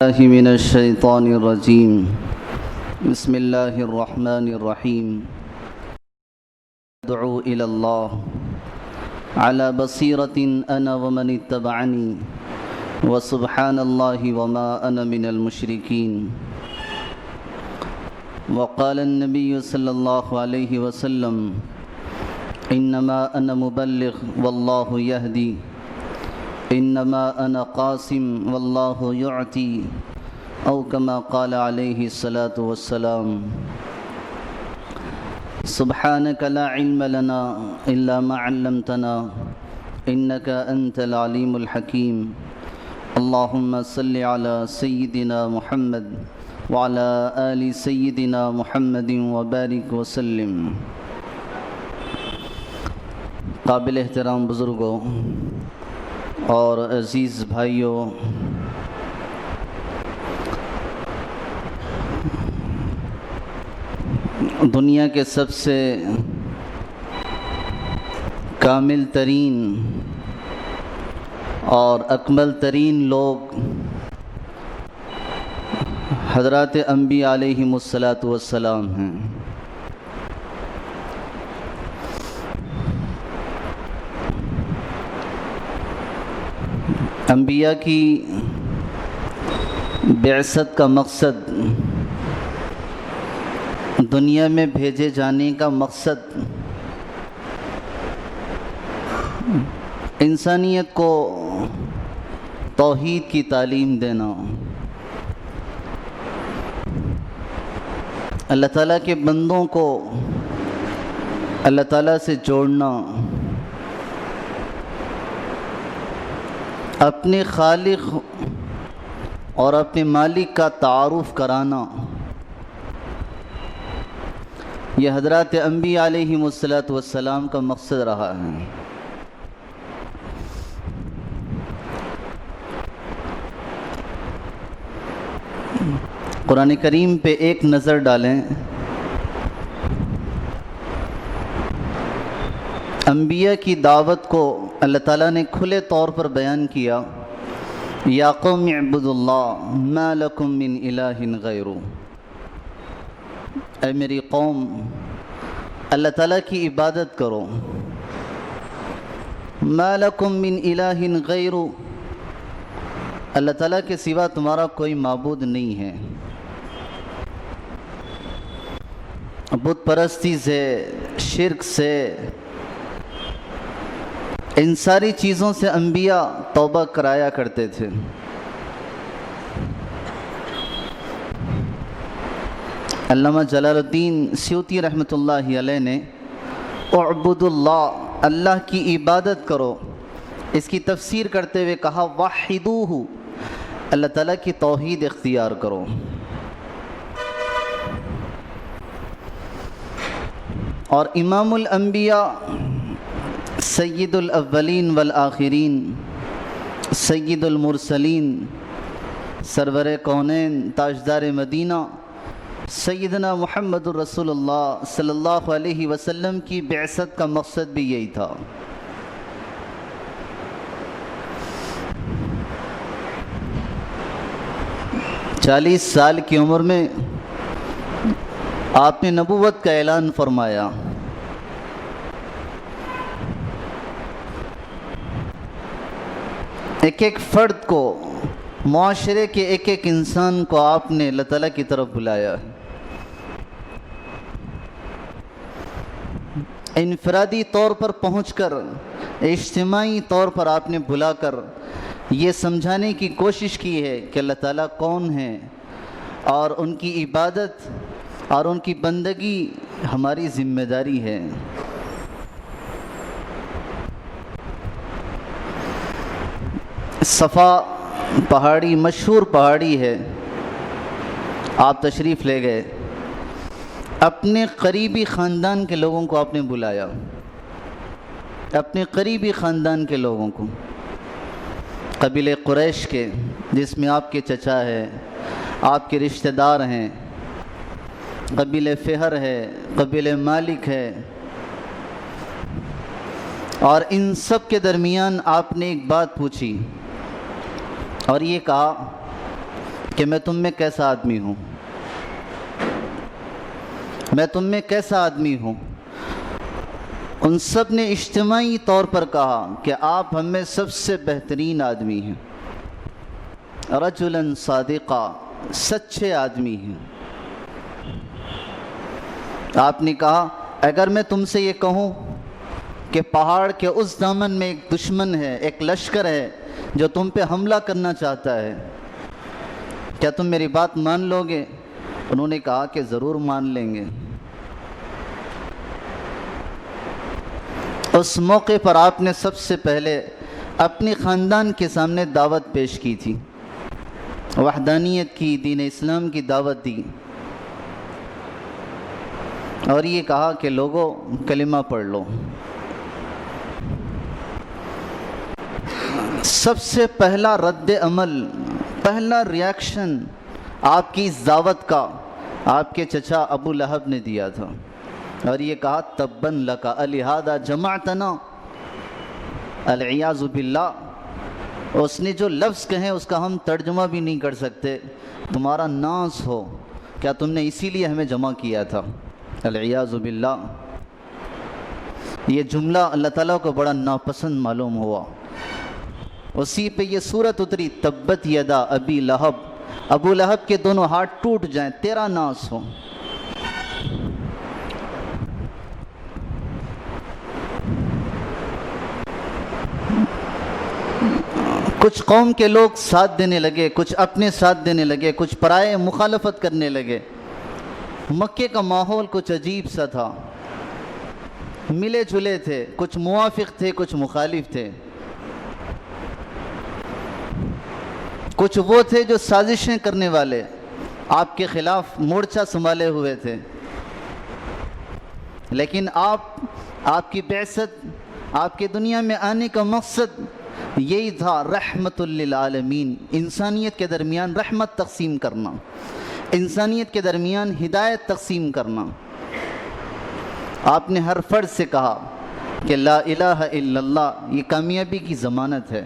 الله من الشيطان الرجيم. بسم الله الرحمن الرحيم. ادعو إلى الله على بصيرة أنا ومن اتبعني وسبحان الله وما أنا من المشركين. وقال النبي صلى الله عليه وسلم إنما أنا مبلغ والله يهدي انما انا قاسم والله يعطي او كما قال عليه الصلاة والسلام. سبحانك لا علم لنا الا ما علمتنا انك انت العليم الحكيم. اللهم صل على سيدنا محمد وعلى آل سيدنا محمد وبارك وسلم. قابل احترام بزرگوں اور عزیز بھائیوں، دنیا کے سب سے کامل ترین اور اکمل ترین لوگ حضرات انبیاء علیہم السلام ہیں۔ انبیاء کی بعثت کا مقصد، دنیا میں بھیجے جانے کا مقصد انسانیت کو توحید کی تعلیم دینا، اللہ تعالیٰ کے بندوں کو اللہ تعالیٰ سے جوڑنا، اپنے خالق اور اپنے مالک کا تعارف کرانا، یہ حضرات انبیاء علیہم السلام کا مقصد رہا ہے۔ قرآن کریم پہ ایک نظر ڈالیں، انبیاء کی دعوت کو اللہ تعالیٰ نے کھلے طور پر بیان کیا، یا قوم اعبدوا اللہ ما لکم من الہ غیرہ، اے میری قوم اللہ تعالیٰ کی عبادت کرو، ما لکم من الہ غیرہ، اللہ تعالیٰ کے سوا تمہارا کوئی معبود نہیں ہے۔ بت پرستی سے، شرک سے، ان ساری چیزوں سے انبیاء توبہ کرایا کرتے تھے۔ علامہ جلال الدین سیوطی رحمۃ اللہ علیہ نے اعبدوا اللہ، اللہ کی عبادت کرو، اس کی تفسیر کرتے ہوئے کہا وحدوہ، اللہ تعالیٰ کی توحید اختیار کرو۔ اور امام الانبیاء، سید الاولین والآخرین، سید المرسلین، سرور کونین، تاجدار مدینہ، سیدنا محمد الرسول اللہ صلی اللہ علیہ وسلم کی بعثت کا مقصد بھی یہی تھا۔ 40 سال کی عمر میں آپ نے نبوت کا اعلان فرمایا۔ ایک ایک فرد کو، معاشرے کے ایک ایک انسان کو آپ نے اللہ تعالیٰ کی طرف بلایا۔ انفرادی طور پر پہنچ کر، اجتماعی طور پر آپ نے بلا کر یہ سمجھانے کی کوشش کی ہے کہ اللہ تعالیٰ کون ہے اور ان کی عبادت اور ان کی بندگی ہماری ذمہ داری ہے۔ صفا پہاڑی مشہور پہاڑی ہے، آپ تشریف لے گئے، اپنے قریبی خاندان کے لوگوں کو آپ نے بلایا، اپنے قریبی خاندان کے لوگوں کو، قبیلہ قریش کے، جس میں آپ کے چچا ہے، آپ کے رشتہ دار ہیں، قبیلہ فہر ہے، قبیلہ مالک ہے، اور ان سب کے درمیان آپ نے ایک بات پوچھی اور یہ کہا کہ میں تم میں کیسا آدمی ہوں، میں تم میں کیسا آدمی ہوں۔ ان سب نے اجتماعی طور پر کہا کہ آپ ہم میں سب سے بہترین آدمی ہیں، رجلا صادقا، سچے آدمی ہیں۔ آپ نے کہا اگر میں تم سے یہ کہوں کہ پہاڑ کے اس دامن میں ایک دشمن ہے، ایک لشکر ہے جو تم پہ حملہ کرنا چاہتا ہے، کیا تم میری بات مان لو گے؟ انہوں نے کہا کہ ضرور مان لیں گے۔ اس موقع پر آپ نے سب سے پہلے اپنی خاندان کے سامنے دعوت پیش کی تھی، وحدانیت کی، دین اسلام کی دعوت دی، اور یہ کہا کہ لوگوں کلمہ پڑھ لو۔ سب سے پہلا رد عمل، پہلا ریاکشن آپ کی اس دعوت کا آپ کے چچا ابو لہب نے دیا تھا، اور یہ کہا تباً لک الہذا جمعتنا، العیاذ باللہ۔ اس نے جو لفظ کہیں اس کا ہم ترجمہ بھی نہیں کر سکتے، تمہارا ناس ہو، کیا تم نے اسی لیے ہمیں جمع کیا تھا؟ العیاذ باللہ۔ یہ جملہ اللہ تعالیٰ کو بڑا ناپسند معلوم ہوا، اسی پہ یہ سورت اتری، تبت یدا ابی لہب، ابو لہب کے دونوں ہاتھ ٹوٹ جائیں، تیرا ناس ہو۔ کچھ قوم کے لوگ ساتھ دینے لگے، کچھ اپنے ساتھ دینے لگے، کچھ پرائے مخالفت کرنے لگے۔ مکے کا ماحول کچھ عجیب سا تھا، ملے جلے تھے، کچھ موافق تھے، کچھ مخالف تھے، کچھ وہ تھے جو سازشیں کرنے والے، آپ کے خلاف مورچہ سنبھالے ہوئے تھے۔ لیکن آپ کی بعثت، آپ کے دنیا میں آنے کا مقصد یہی تھا، رحمت للعالمین، انسانیت کے درمیان رحمت تقسیم کرنا، انسانیت کے درمیان ہدایت تقسیم کرنا۔ آپ نے ہر فرد سے کہا کہ لا الہ الا اللہ یہ کامیابی کی ضمانت ہے،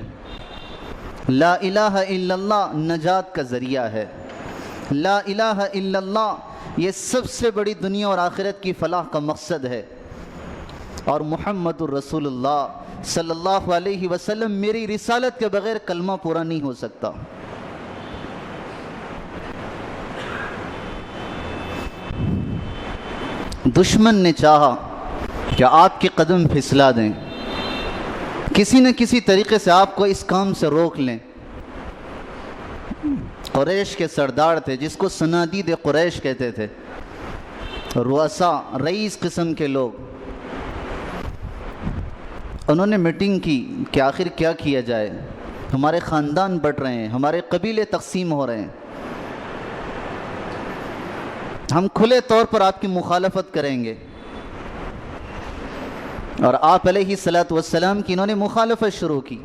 لا الہ الا اللہ نجات کا ذریعہ ہے، لا الہ الا اللہ یہ سب سے بڑی دنیا اور آخرت کی فلاح کا مقصد ہے، اور محمد الرسول اللہ صلی اللہ علیہ وسلم میری رسالت کے بغیر کلمہ پورا نہیں ہو سکتا۔ دشمن نے چاہا کہ آپ کے قدم پھسلا دیں، کسی نہ کسی طریقے سے آپ کو اس کام سے روک لیں۔ قریش کے سردار تھے جس کو صنادید قریش کہتے تھے، رؤسا، رئیس قسم کے لوگ، انہوں نے میٹنگ کی کہ آخر کیا کیا جائے، ہمارے خاندان بٹ رہے ہیں، ہمارے قبیلے تقسیم ہو رہے ہیں، ہم کھلے طور پر آپ کی مخالفت کریں گے۔ اور آپ علیہ الصلوۃ والسلام کی انہوں نے مخالفت شروع کی۔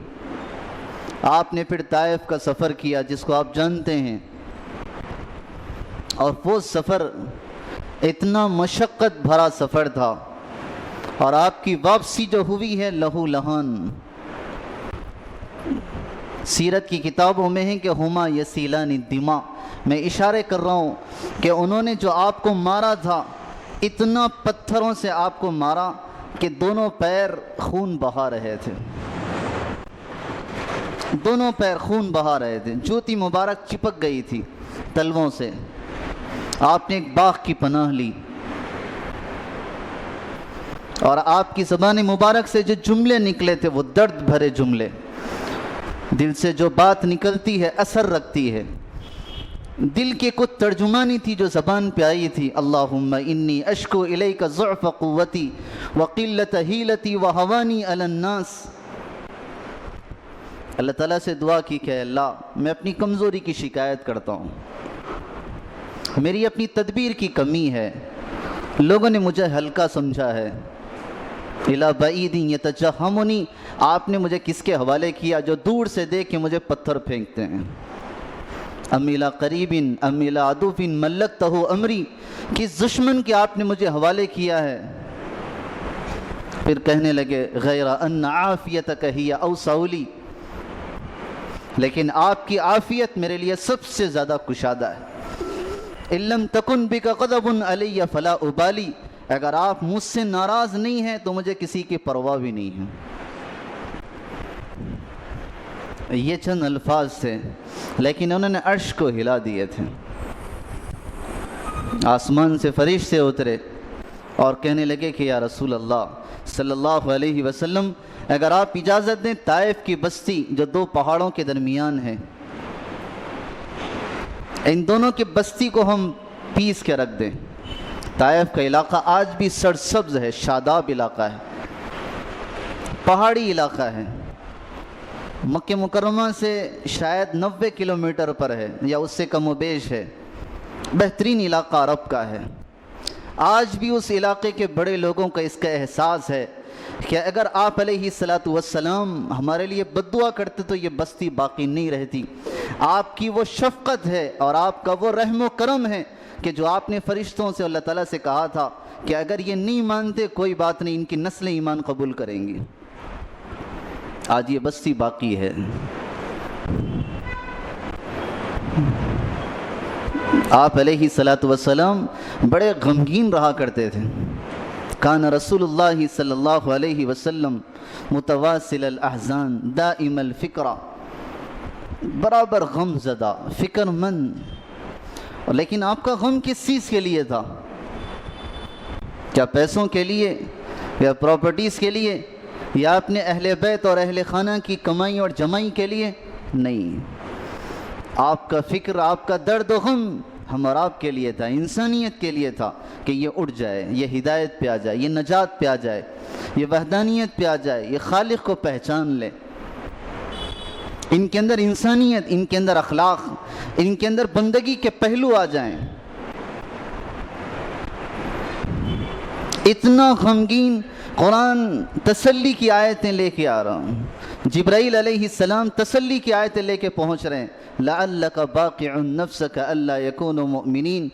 آپ نے پھر طائف کا سفر کیا جس کو آپ جانتے ہیں، اور وہ سفر اتنا مشقت بھرا سفر تھا، اور آپ کی واپسی جو ہوئی ہے لہو لہان۔ سیرت کی کتابوں میں ہے کہ ہما یسیلان الدماء، میں اشارے کر رہا ہوں کہ انہوں نے جو آپ کو مارا تھا، اتنا پتھروں سے آپ کو مارا کہ دونوں پیر خون بہا رہے تھے، دونوں پیر خون بہا رہے تھے، جوتی مبارک چپک گئی تھی تلووں سے۔ آپ نے ایک باغ کی پناہ لی، اور آپ کی زبان مبارک سے جو جملے نکلے تھے وہ درد بھرے جملے، دل سے جو بات نکلتی ہے اثر رکھتی ہے، دل کی کچھ ترجمانی تھی جو زبان پہ آئی تھی۔ اللہم انی اشکو الیک ضعف قوتی وقلت حیلتی وہوانی علی الناس۔ اللہ تعالیٰ سے دعا کی کہ اللہ میں اپنی کمزوری کی شکایت کرتا ہوں، میری اپنی تدبیر کی کمی ہے، لوگوں نے مجھے ہلکا سمجھا ہے۔ الی بعید یتجہمنی، آپ نے مجھے کس کے حوالے کیا جو دور سے دیکھ کے مجھے پتھر پھینکتے ہیں۔ ام الی قریب ام الی عدو ملکتہ امری، کس دشمن کے آپ نے مجھے حوالے کیا ہے۔ پھر کہنے لگے غیر ان عافیتک ہی اوسع لی، لیکن آپ کی عافیت میرے لیے سب سے زیادہ کشادہ ہے۔ اِلَّمْ تَكُنْ بِكَ غَضَبٌ عَلَيَّ فَلَا أُبَالِي، اگر آپ مجھ سے ناراض نہیں ہیں تو مجھے کسی کی پرواہ بھی نہیں ہے۔ یہ چند الفاظ تھے، لیکن انہوں نے عرش کو ہلا دیے تھے۔ آسمان سے فرشتے اترے اور کہنے لگے کہ یا رسول اللہ صلی اللہ علیہ وسلم، اگر آپ اجازت دیں طائف کی بستی جو دو پہاڑوں کے درمیان ہے، ان دونوں کی بستی کو ہم پیس کے رکھ دیں۔ طائف کا علاقہ آج بھی سرسبز ہے، شاداب علاقہ ہے، پہاڑی علاقہ ہے، مکہ مکرمہ سے شاید 90 کلومیٹر پر ہے یا اس سے کم و بیش ہے، بہترین علاقہ عرب کا ہے۔ آج بھی اس علاقے کے بڑے لوگوں کا اس کا احساس ہے کہ اگر آپ علیہ السلام ہمارے لیے بد دعا کرتے تو یہ بستی باقی نہیں رہتی۔ آپ کی وہ شفقت ہے اور آپ کا وہ رحم و کرم ہے کہ جو آپ نے فرشتوں سے اللہ تعالیٰ سے کہا تھا کہ اگر یہ نہیں مانتے کوئی بات نہیں، ان کی نسلیں ایمان قبول کریں گی۔ آج یہ بستی باقی ہے۔ آپ علیہ السلام بڑے غمگین رہا کرتے تھے۔ کان رسول اللہ صلی اللہ علیہ وسلم متواصل الاحزان دائم الفکرہ، برابر غم زدہ، فکر مند۔ لیکن آپ کا غم کس چیز کے لیے تھا؟ کیا پیسوں کے لیے یا پراپرٹیز کے لیے یا اپنے اہل بیت اور اہل خانہ کی کمائی اور جمائی کے لیے؟ نہیں، آپ کا فکر، آپ کا درد و غم ہم اور آپ کے لیے تھا، انسانیت کے لیے تھا کہ یہ اٹھ جائے، یہ ہدایت پہ آ جائے، یہ نجات پہ آ جائے، یہ وحدانیت پہ آ جائے، یہ خالق کو پہچان لے، ان کے اندر انسانیت، ان کے اندر اخلاق، ان کے اندر بندگی کے پہلو آ جائیں۔ اتنا غمگین قرآن تسلی کی آیتیں لے کے آ رہا ہوں، جبرائیل علیہ السلام تسلی کی آیتیں لے کے پہنچ رہے ہیں۔ لعلک باقع نفسک الا یکونوا مؤمنین،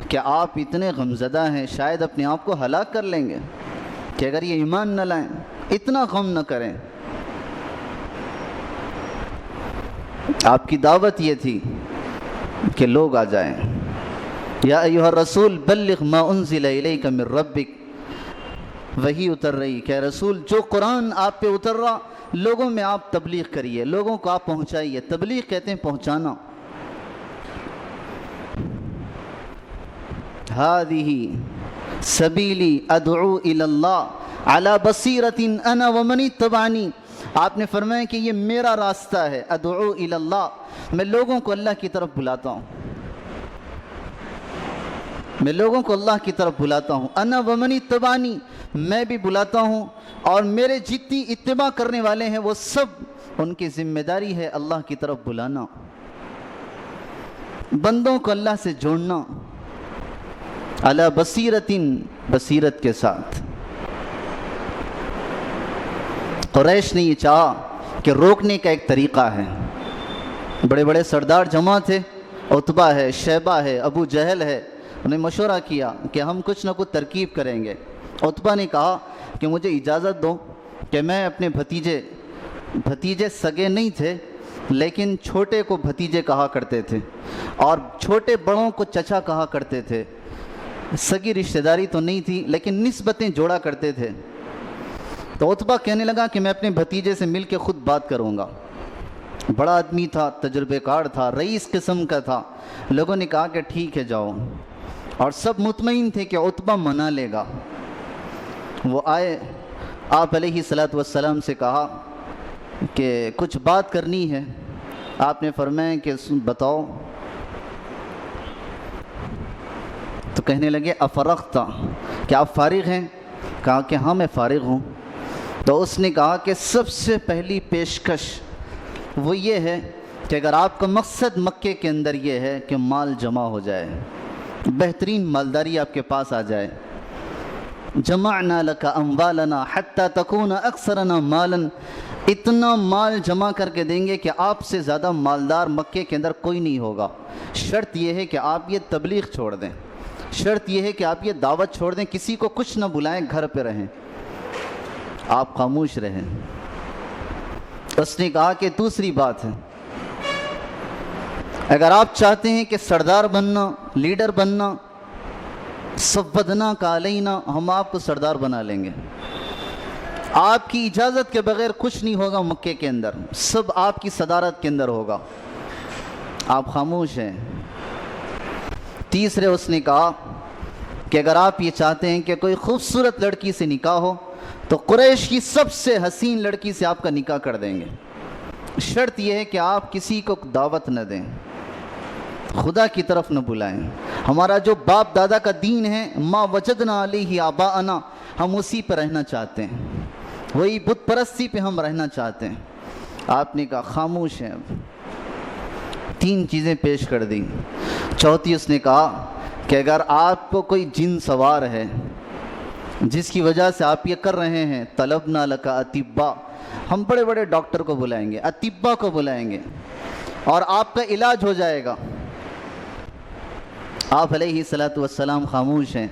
کہ آپ اتنے غمزدہ ہیں شاید اپنے آپ کو ہلاک کر لیں گے کہ اگر یہ ایمان نہ لائیں، اتنا غم نہ کریں۔ آپ کی دعوت یہ تھی کہ لوگ آ جائیں۔ یا ایھا الرسول بلغ ما انزل الیک من ربک، وہی اتر رہی کہ رسول جو قرآن آپ پہ اتر رہا لوگوں میں آپ تبلیغ کریے، لوگوں کو آپ پہنچائیے۔ تبلیغ کہتے ہیں پہنچانا۔ ہذہ سبیلی ادعو الی اللہ علی بصیرۃ انا ومن اتبعنی، آپ نے فرمایا کہ یہ میرا راستہ ہے، ادعو الی اللہ، میں لوگوں کو اللہ کی طرف بلاتا ہوں، میں لوگوں کو اللہ کی طرف بلاتا ہوں، انا ومن اتبعنی، میں بھی بلاتا ہوں، اور میرے جتنی اتباع کرنے والے ہیں وہ سب، ان کی ذمہ داری ہے اللہ کی طرف بلانا، بندوں کو اللہ سے جوڑنا، علی بصیرۃ، بصیرت کے ساتھ۔ قریش نے یہ چاہا کہ روکنے کا ایک طریقہ ہے، بڑے بڑے سردار جمع تھے، عتبہ ہے، شیبہ ہے، ابو جہل ہے، انہوں نے مشورہ کیا کہ ہم کچھ نہ کچھ ترکیب کریں گے۔ عتبہ نے کہا کہ مجھے اجازت دو کہ میں اپنے بھتیجے سگے نہیں تھے لیکن چھوٹے کو بھتیجے کہا کرتے تھے اور چھوٹے بڑوں کو چچا کہا کرتے تھے، سگی رشتہ داری تو نہیں تھی لیکن نسبتیں جوڑا کرتے تھے۔ تو عتبہ کہنے لگا کہ میں اپنے بھتیجے سے مل کے خود بات کروں گا۔ بڑا آدمی تھا، تجربے کار تھا، رئیس قسم کا تھا۔ لوگوں نے کہا کہ ٹھیک ہے جاؤ، اور سب مطمئن تھے کہ عتبہ منا لے گا۔ وہ آئے، آپ علیہ السلام سے کہا کہ کچھ بات کرنی ہے۔ آپ نے فرمایا کہ بتاؤ۔ تو کہنے لگے افرغت، کیا آپ فارغ ہیں؟ کہا کہ ہاں میں فارغ ہوں۔ تو اس نے کہا کہ سب سے پہلی پیشکش وہ یہ ہے کہ اگر آپ کا مقصد مکے کے اندر یہ ہے کہ مال جمع ہو جائے، بہترین مالداری آپ کے پاس آ جائے، جمعنا لک اموالنا حتی تکون اکثرنا مالا، اتنا مال جمع کر کے دیں گے کہ آپ سے زیادہ مالدار مکے کے اندر کوئی نہیں ہوگا۔ شرط یہ ہے کہ آپ یہ تبلیغ چھوڑ دیں، شرط یہ ہے کہ آپ یہ دعوت چھوڑ دیں، کسی کو کچھ نہ بلائیں، گھر پہ رہیں، آپ خاموش رہیں۔ اس نے کہا کہ دوسری بات ہے اگر آپ چاہتے ہیں کہ سردار بننا، لیڈر بننا، سودنا کالینا، ہم آپ کو سردار بنا لیں گے۔ آپ کی اجازت کے بغیر کچھ نہیں ہوگا مکے کے اندر، سب آپ کی صدارت کے اندر ہوگا، آپ خاموش ہیں۔ تیسرے اس نے کہا کہ اگر آپ یہ چاہتے ہیں کہ کوئی خوبصورت لڑکی سے نکاح ہو تو قریش کی سب سے حسین لڑکی سے آپ کا نکاح کر دیں گے، شرط یہ ہے کہ آپ کسی کو دعوت نہ دیں، خدا کی طرف نہ بلائیں۔ ہمارا جو باپ دادا کا دین ہے، ما وجدنا علیہ آباءنا، ہم اسی پہ رہنا چاہتے ہیں، وہی بت پرستی پہ ہم رہنا چاہتے ہیں۔ آپ نے کہا خاموش ہیں۔ اب 3 چیزیں پیش کر دیں۔ چوتھی اس نے کہا کہ اگر آپ کو کوئی جن سوار ہے جس کی وجہ سے آپ یہ کر رہے ہیں، طلبنا لک اطباء، ہم بڑے بڑے ڈاکٹر کو بلائیں گے، اطباء کو بلائیں گے اور آپ کا علاج ہو جائے گا۔ آپ علیہ الصلوۃ والسلام خاموش ہیں۔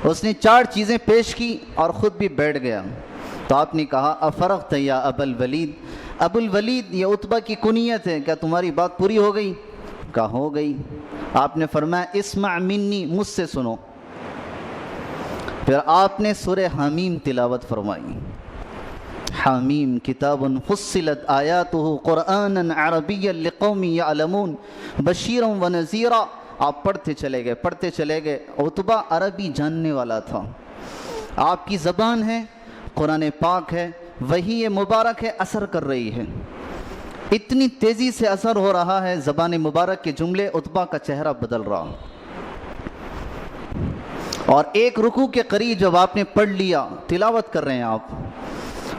اس نے 4 چیزیں پیش کی اور خود بھی بیٹھ گیا۔ تو آپ نے کہا افرغت یا ابا الولید، ابو الولید یہ عتبہ کی کنیت ہے، کیا تمہاری بات پوری ہو گئی؟ کہا ہو گئی۔ آپ نے فرمایا اسمع منی، مجھ سے سنو۔ پھر آپ نے سورہ حامیم تلاوت فرمائی۔ حامیم کتاب فصلت آیاتہ قرآنا عربیا لقوم یعلمون بشیرا ونذیرا۔ آپ پڑھتے چلے گئے۔ عتبہ عربی جاننے والا تھا، آپ کی زبان ہے، قرآن پاک ہے، وحی مبارک ہے، اثر کر رہی ہے، اتنی تیزی سے اثر ہو رہا ہے زبان مبارک کے جملے، عتبہ کا چہرہ بدل رہا۔ اور ایک رکوع کے قریب جب آپ نے پڑھ لیا، تلاوت کر رہے ہیں آپ،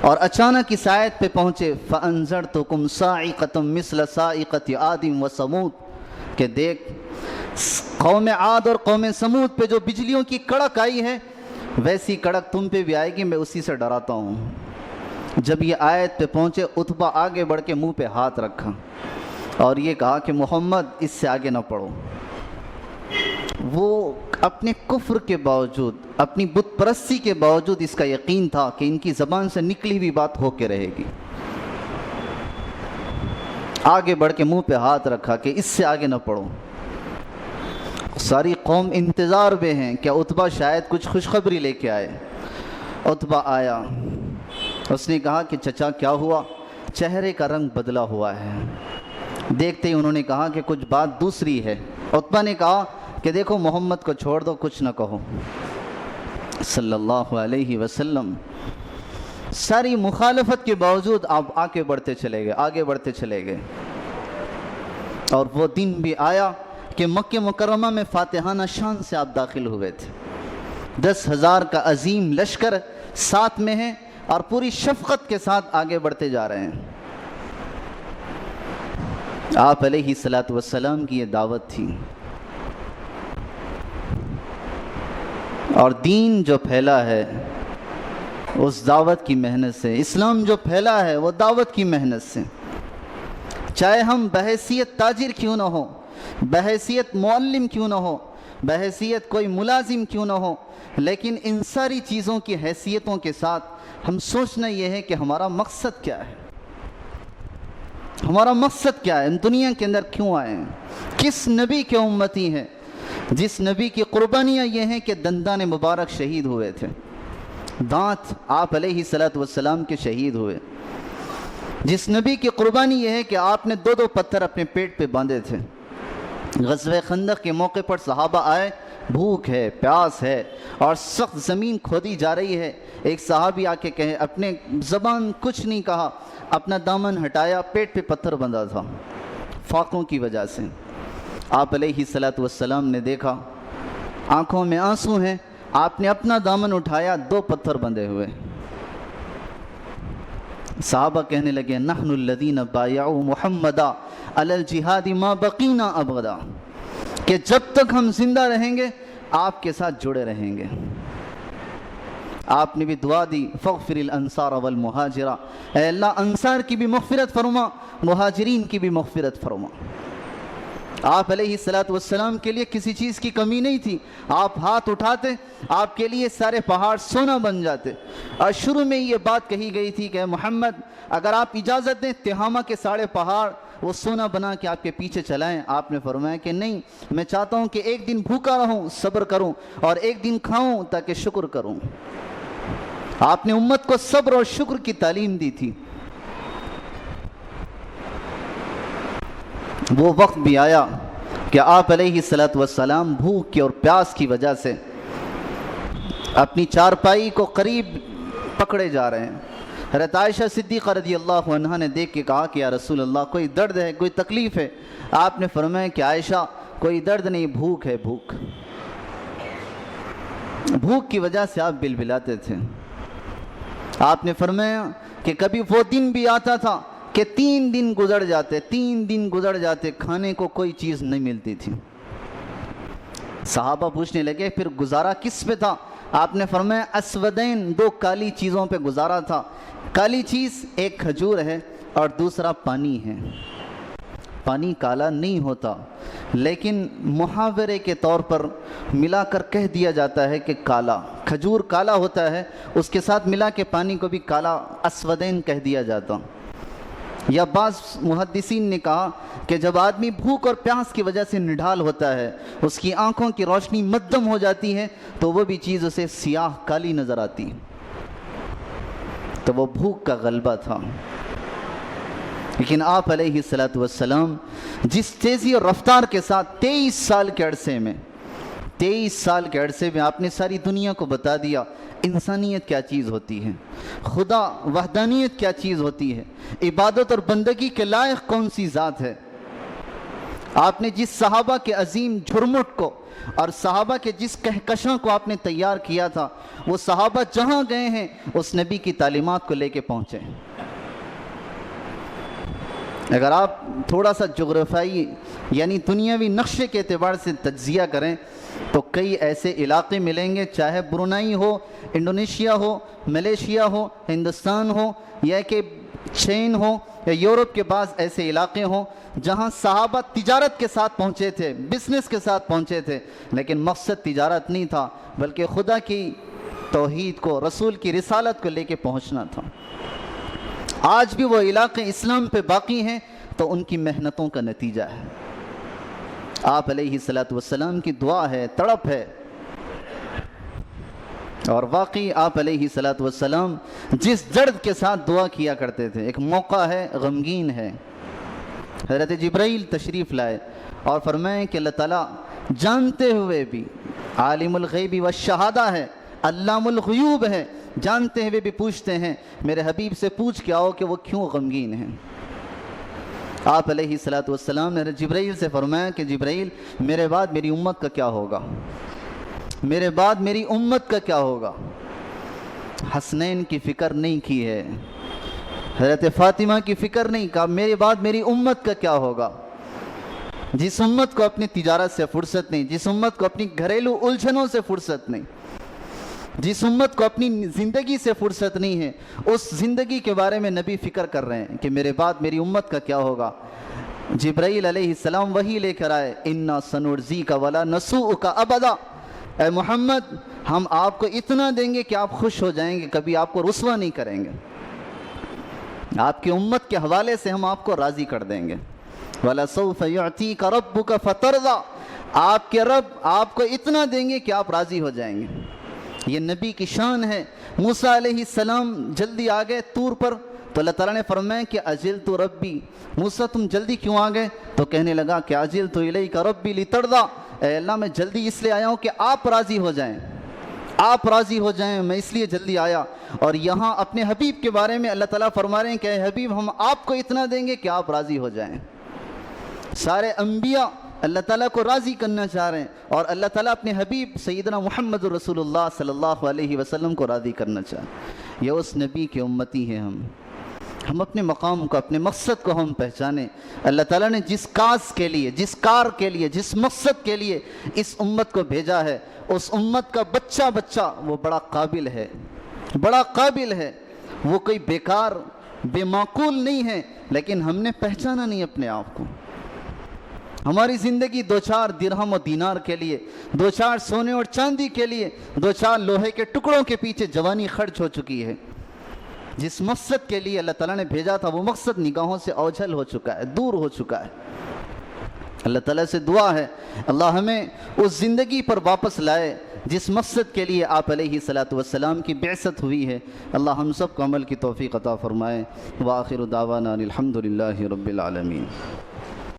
اور اچانک اس آیت پہ پہنچے فَأَنذَرْتُكُمْ صَاعِقَةً مِثْلَ صَاعِقَةِ عَادٍ وَثَمُودَ، کہ دیکھ قوم عاد اور قوم سمود پہ جو بجلیوں کی کڑک آئی ہے، ویسی کڑک تم پہ بھی آئے گی، میں اسی سے ڈراتا ہوں۔ جب یہ آیت پہ پہنچے، عتبہ آگے بڑھ کے منہ پہ ہاتھ رکھا اور یہ کہا کہ محمد اس سے آگے نہ پڑھو۔ وہ اپنے کفر کے باوجود، اپنی بت پرستی کے باوجود اس کا یقین تھا کہ ان کی زبان سے نکلی ہوئی بات ہو کے رہے گی۔ آگے بڑھ کے منہ پہ ہاتھ رکھا کہ اس سے آگے نہ پڑھو۔ ساری قوم انتظار میں ہیں کہ عتبہ شاید کچھ خوشخبری لے کے آئے۔ عتبہ آیا، اس نے کہا کہ چچا کیا ہوا؟ چہرے کا رنگ بدلا ہوا ہے۔ دیکھتے ہی انہوں نے کہا کہ کچھ بات دوسری ہے۔ عتبہ نے کہا کہ دیکھو محمد کو چھوڑ دو، کچھ نہ کہو صلی اللہ علیہ وسلم۔ ساری مخالفت کے باوجود آپ آگے بڑھتے چلے گئے، اور وہ دن بھی آیا کہ مکہ مکرمہ میں فاتحانہ شان سے آپ داخل ہوئے تھے۔ 10,000 کا عظیم لشکر ساتھ میں ہے اور پوری شفقت کے ساتھ آگے بڑھتے جا رہے ہیں۔ آپ علیہ الصلوۃ والسلام کی یہ دعوت تھی، اور دین جو پھیلا ہے اس دعوت کی محنت سے، اسلام جو پھیلا ہے وہ دعوت کی محنت سے۔ چاہے ہم بحیثیت تاجر کیوں نہ ہو، بحیثیت معلم کیوں نہ ہو، بحیثیت کوئی ملازم کیوں نہ ہو، لیکن ان ساری چیزوں کی حیثیتوں کے ساتھ ہم سوچنا یہ ہے کہ ہمارا مقصد کیا ہے، ہمارا مقصد کیا ہے، ہم دنیا کے اندر کیوں آئے ہیں، کس نبی کے امتی ہیں، جس نبی کی قربانیاں یہ ہیں کہ دندان مبارک شہید ہوئے تھے، دانت آپ علیہ الصلوۃ والسلام کے شہید ہوئے، جس نبی کی قربانی یہ ہے کہ آپ نے 2 پتھر اپنے پیٹ پہ باندھے تھے۔ غزوہ خندق کے موقع پر صحابہ آئے، بھوک ہے، پیاس ہے اور سخت زمین کھودی جا رہی ہے۔ ایک صحابی آ کے کہے، اپنے زبان کچھ نہیں کہا، اپنا دامن ہٹایا، پیٹ پہ پتھر بندھا تھا فاقوں کی وجہ سے۔ آپ علیہ الصلوۃ والسلام نے دیکھا، آنکھوں میں آنسو ہیں، آپ نے اپنا دامن اٹھایا، 2 پتھر بندھے ہوئے۔ صحابہ کہنے لگے نحن الذین بایعوا محمدا علی الجہاد ما بقینا ابدا، کہ جب تک ہم زندہ رہیں گے آپ کے ساتھ جڑے رہیں گے۔ آپ نے بھی دعا دی فاغفر الانصار والمہاجرہ، اے اللہ انصار کی بھی مغفرت فرما، مہاجرین کی بھی مغفرت فرما۔ آپ علیہ الصلوۃ والسلام کے لیے کسی چیز کی کمی نہیں تھی، آپ ہاتھ اٹھاتے آپ کے لیے سارے پہاڑ سونا بن جاتے۔ اور شروع میں یہ بات کہی گئی تھی کہ محمد اگر آپ اجازت دیں تہامہ کے سارے پہاڑ وہ سونا بنا کے آپ کے پیچھے چلائیں؟ آپ نے فرمایا کہ نہیں، میں چاہتا ہوں کہ ایک دن بھوکا رہوں، صبر کروں، اور ایک دن کھاؤں تاکہ شکر کروں۔ آپ نے امت کو صبر اور شکر کی تعلیم دی تھی۔ وہ وقت بھی آیا کہ آپ علیہ السلام بھوک کی اور پیاس کی وجہ سے اپنی چارپائی کو قریب پکڑے جا رہے ہیں۔ حضرت عائشہ صدیقہ رضی اللہ عنہا نے دیکھ کے کہا کہ یا رسول اللہ، کوئی درد ہے، کوئی تکلیف ہے؟ آپ نے فرمایا کہ عائشہ کوئی درد نہیں، بھوک ہے، بھوک۔ بھوک کی وجہ سے آپ بلبلاتے تھے۔ آپ نے فرمایا کہ کبھی وہ دن بھی آتا تھا کہ 3 دن گزر جاتے کھانے کو کوئی چیز نہیں ملتی تھی۔ صحابہ پوچھنے لگے پھر گزارا کس پہ تھا؟ آپ نے فرمایا اسودین، 2 کالی چیزوں پہ گزارا تھا۔ کالی چیز ایک کھجور ہے اور دوسرا پانی ہے۔ پانی کالا نہیں ہوتا، لیکن محاورے کے طور پر ملا کر کہہ دیا جاتا ہے کہ کالا، کھجور کالا ہوتا ہے، اس کے ساتھ ملا کے پانی کو بھی کالا، اسودین کہہ دیا جاتا۔ یا بعض محدثین نے کہا کہ جب آدمی بھوک اور پیاس کی وجہ سے نڈھال ہوتا ہے، اس کی آنکھوں کی روشنی مدھم ہو جاتی ہے، تو وہ بھی چیز اسے سیاہ کالی نظر آتی، تو وہ بھوک کا غلبہ تھا۔ لیکن آپ علیہ السلام جس تیزی اور رفتار کے ساتھ 23 سال کے عرصے میں آپ نے ساری دنیا کو بتا دیا انسانیت کیا چیز ہوتی ہے، خدا وحدانیت کیا چیز ہوتی ہے، عبادت اور بندگی کے لائق کون سی ذات ہے۔ آپ نے جس صحابہ کے عظیم جھرمٹ کو اور صحابہ کے جس کہکشاں کو آپ نے تیار کیا تھا، وہ صحابہ جہاں گئے ہیں اس نبی کی تعلیمات کو لے کے پہنچے۔ اگر آپ تھوڑا سا جغرافیائی یعنی دنیاوی نقشے کے اعتبار سے تجزیہ کریں تو کئی ایسے علاقے ملیں گے، چاہے برونائی ہو، انڈونیشیا ہو، ملیشیا ہو، ہندوستان ہو، یا کہ چین ہو، یا یورپ کے بعض ایسے علاقے ہوں جہاں صحابہ تجارت کے ساتھ پہنچے تھے، بزنس کے ساتھ پہنچے تھے، لیکن مقصد تجارت نہیں تھا، بلکہ خدا کی توحید کو، رسول کی رسالت کو لے کے پہنچنا تھا۔ آج بھی وہ علاقے اسلام پہ باقی ہیں تو ان کی محنتوں کا نتیجہ ہے۔ آپ علیہ السلام کی دعا ہے، تڑپ ہے، اور واقعی آپ علیہ السلام جس درد کے ساتھ دعا کیا کرتے تھے، ایک موقع ہے غمگین ہے، حضرت جبرائیل تشریف لائے اور فرمائے کہ اللہ تعالیٰ جانتے ہوئے بھی عالم الغیب والشہادہ ہے، علام الغیوب ہے، جانتے ہوئے بھی پوچھتے ہیں میرے حبیب سے پوچھ کے آؤ کہ وہ کیوں غمگین ہیں۔ آپ علیہ السلام نے جبرائیل سے فرمایا کہ جبرائیل میرے بعد میری امت کا کیا ہوگا، میرے بعد میری امت کا کیا ہوگا۔ حسنین کی فکر نہیں کی ہے، حضرت فاطمہ کی فکر نہیں، کہا میرے بعد میری امت کا کیا ہوگا۔ جس امت کو اپنی تجارت سے فرصت نہیں، جس امت کو اپنی گھریلو الجھنوں سے فرصت نہیں، جس امت کو اپنی زندگی سے فرصت نہیں ہے، اس زندگی کے بارے میں نبی فکر کر رہے ہیں کہ میرے بعد میری امت کا کیا ہوگا۔ جبرائیل علیہ السلام وہی لے کر آئے، اِنَّا سَنُرْزِيكَ وَلَا نَسُوءُكَ أَبَدًا، اے محمد ہم آپ کو اتنا دیں گے کہ آپ خوش ہو جائیں گے، کبھی آپ کو رسوا نہیں کریں گے، آپ کی امت کے حوالے سے ہم آپ کو راضی کر دیں گے۔ وَلَسَوْفَ يُعْتِيكَ رَبُّكَ فَتَرْضَىٰ، آپ کے رب آپ کو اتنا دیں گے کہ آپ راضی ہو جائیں گے۔ یہ نبی کی شان ہے۔ موسیٰ علیہ السلام جلدی آ گئے طور پر، تو اللہ تعالیٰ نے فرمایا کہ عجلت ربی، موسیٰ تم جلدی کیوں آ گئے؟ تو کہنے لگا کہ عجلت الیک ربی لترضیٰ، اے اللہ میں جلدی اس لیے آیا ہوں کہ آپ راضی ہو جائیں، آپ راضی ہو جائیں، میں اس لیے جلدی آیا۔ اور یہاں اپنے حبیب کے بارے میں اللہ تعالیٰ فرما رہے ہیں کہ اے حبیب ہم آپ کو اتنا دیں گے کہ آپ راضی ہو جائیں۔ سارے انبیاء اللہ تعالیٰ کو راضی کرنا چاہ رہے ہیں، اور اللہ تعالیٰ اپنے حبیب سیدنا محمد رسول اللہ صلی اللہ علیہ وسلم کو راضی کرنا چاہ رہے ہیں۔ یہ اس نبی کے امتی ہیں ہم اپنے مقام کو، اپنے مقصد کو ہم پہچانیں۔ اللہ تعالیٰ نے جس کاز کے لیے، جس کار کے لیے، جس مقصد کے لیے اس امت کو بھیجا ہے، اس امت کا بچہ وہ بڑا قابل ہے، بڑا قابل ہے، وہ کوئی بیکار بے معقول نہیں ہے، لیکن ہم نے پہچانا نہیں اپنے آپ کو۔ ہماری زندگی 2-4 درہم و دینار کے لیے، 2-4 سونے اور چاندی کے لیے، 2-4 لوہے کے ٹکڑوں کے پیچھے جوانی خرچ ہو چکی ہے۔ جس مقصد کے لیے اللہ تعالیٰ نے بھیجا تھا وہ مقصد نگاہوں سے اوجھل ہو چکا ہے، دور ہو چکا ہے۔ اللہ تعالیٰ سے دعا ہے اللہ ہمیں اس زندگی پر واپس لائے جس مقصد کے لیے آپ علیہ الصلاۃ والسلام کی بعثت ہوئی ہے۔ اللہ ہم سب کو عمل کی توفیق عطا فرمائے۔ وآخر دعوانا الحمد للہ رب العالمین۔